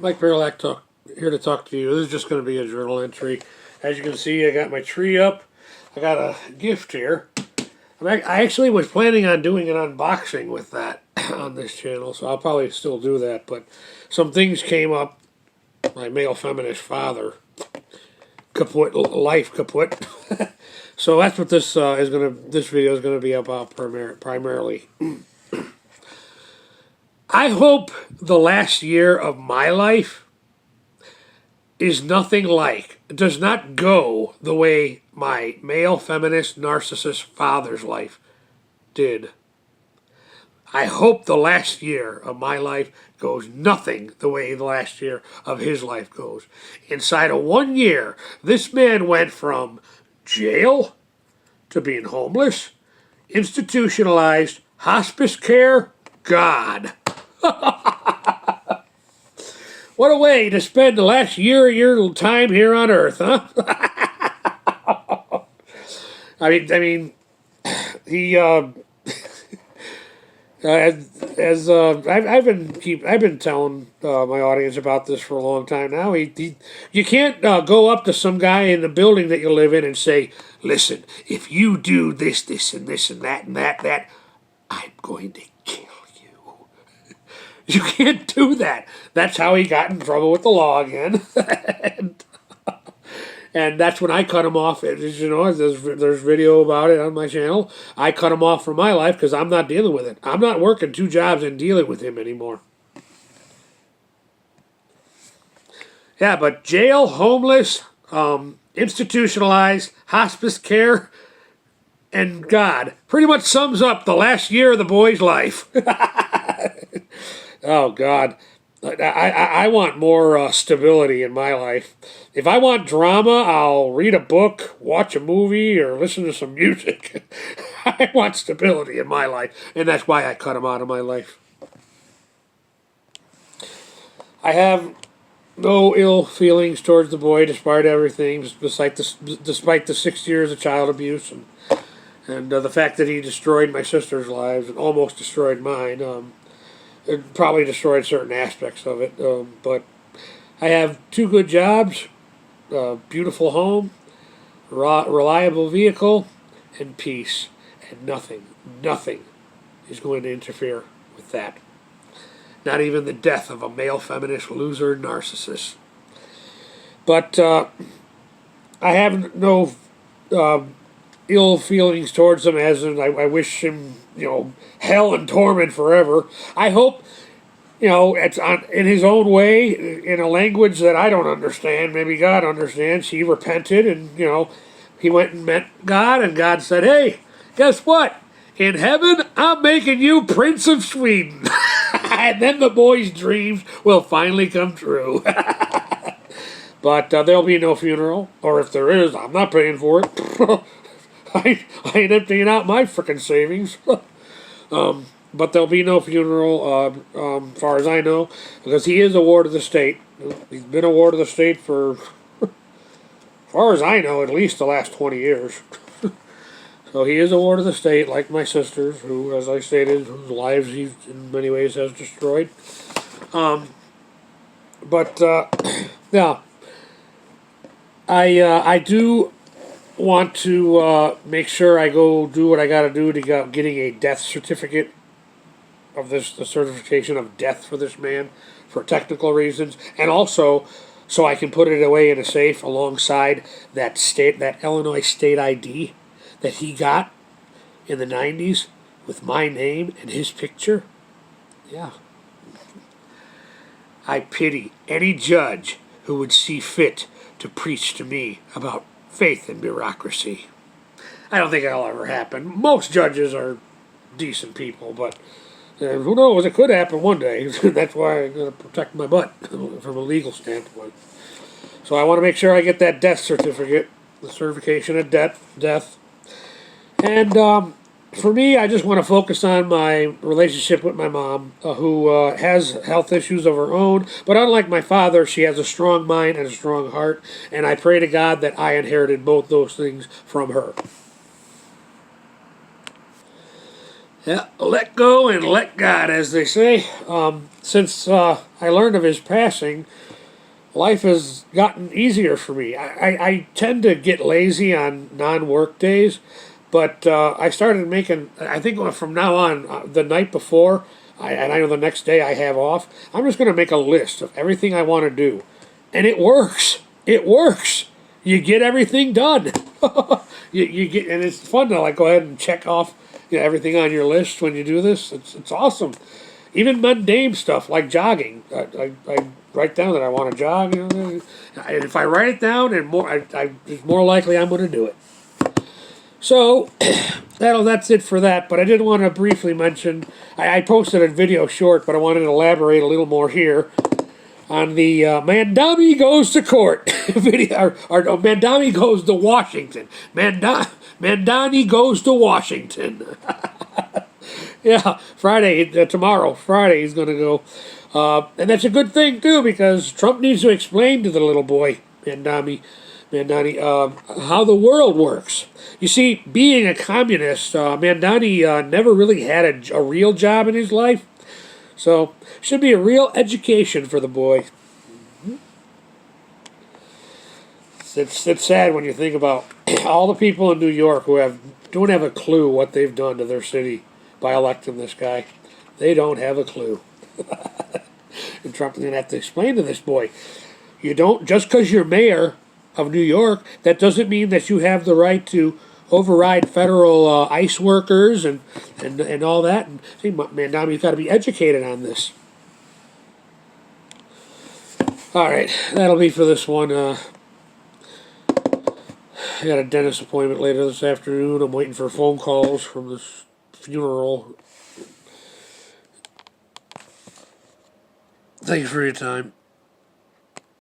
Mike Verlack here to talk to you. This is just going to be a journal entry. As you can see, I got my tree up. I got a gift here. I actually was planning on doing an unboxing with that on this channel, so I'll probably still do that. But some things came up. My male feminist father, kaput, life kaput. So that's what this this video is gonna be about primarily. I hope the last year of my life is nothing like, does not go the way my male feminist narcissist father's life did. I hope the last year of my life goes nothing the way the last year of his life goes. Inside of 1 year, this man went from jail to being homeless, institutionalized, hospice care, God. What a way to spend the last year of your time here on Earth, huh? I mean, he I've been telling my audience about this for a long time now. You can't go up to some guy in the building that you live in and say, "Listen, if you do this, this, and this, and that, I'm going to kill you." You can't do that. That's how he got in trouble with the law again. And that's when I cut him off. As you know, there's video about it on my channel. I cut him off from my life because I'm not dealing with it. I'm not working 2 jobs and dealing with him anymore. Yeah, but jail, homeless, institutionalized, hospice care, and God pretty much sums up the last year of the boy's life. Oh, God. I want more stability in my life. If I want drama, I'll read a book, watch a movie, or listen to some music. I want stability in my life, and that's why I cut him out of my life. I have no ill feelings towards the boy, despite everything, despite the 6 years of child abuse, and the fact that he destroyed my sister's lives and almost destroyed mine. It probably destroyed certain aspects of it, but I have 2 good jobs, a beautiful home, reliable vehicle, and peace. And nothing is going to interfere with that. Not even the death of a male feminist loser narcissist. But I have no ill feelings towards him, as in I wish him, hell and torment forever. I hope, it's in his own way, in a language that I don't understand, maybe God understands. He repented, and, he went and met God, and God said, "Hey, guess what? In heaven, I'm making you Prince of Sweden." And then the boy's dreams will finally come true. But there'll be no funeral, or if there is, I'm not paying for it. I ain't emptying out my frickin' savings. But there'll be no funeral, as far as I know, because he is a ward of the state. He's been a ward of the state for, as far as I know, at least the last 20 years. So he is a ward of the state, like my sisters, who, as I stated, whose lives he, in many ways, has destroyed. Yeah, I do want to make sure I go do what I got to do to getting a death certificate of the certification of death for this man for technical reasons, and also so I can put it away in a safe alongside that Illinois state ID that he got in the 90s with my name and his picture. Yeah. I pity any judge who would see fit to preach to me about faith and bureaucracy. I don't think that'll ever happen. Most judges are decent people, but who knows? It could happen one day. That's why I'm going to protect my butt from a legal standpoint. So I want to make sure I get that death certificate, the certification of death. And for me, I just want to focus on my relationship with my mom, who has health issues of her own. But unlike my father, she has a strong mind and a strong heart. And I pray to God that I inherited both those things from her. Yeah, let go and let God, as they say. Since I learned of his passing, life has gotten easier for me. I tend to get lazy on non-work days, but I started making, I think from now on, the night before, and I know the next day I have off, I'm just going to make a list of everything I want to do. And it works. It works. You get everything done. you get, and it's fun to like go ahead and check off everything on your list when you do this. It's awesome. Even mundane stuff like jogging. I write down that I want to jog. And if I write it down, and it's more likely I'm going to do it. So that's it for that. But I did want to briefly mention. I posted a video short, but I wanted to elaborate a little more here on the Mandami goes to court video, or Mandami goes to Washington. Mandani goes to Washington. Yeah, Friday, tomorrow, Friday, he's going to go. And that's a good thing, too, because Trump needs to explain to the little boy, Mandani, how the world works. You see, being a communist, Mandani never really had a real job in his life. So, should be a real education for the boy. It's sad when you think about all the people in New York who don't have a clue what they've done to their city by electing this guy. They don't have a clue. And Trump's going to have to explain to this boy, you don't, just because you're mayor of New York, that doesn't mean that you have the right to override federal ICE workers and all that. And see, man, you've got to be educated on this. All right, that'll be for this one. I got a dentist appointment later this afternoon. I'm waiting for phone calls from this funeral. Thank you for your time.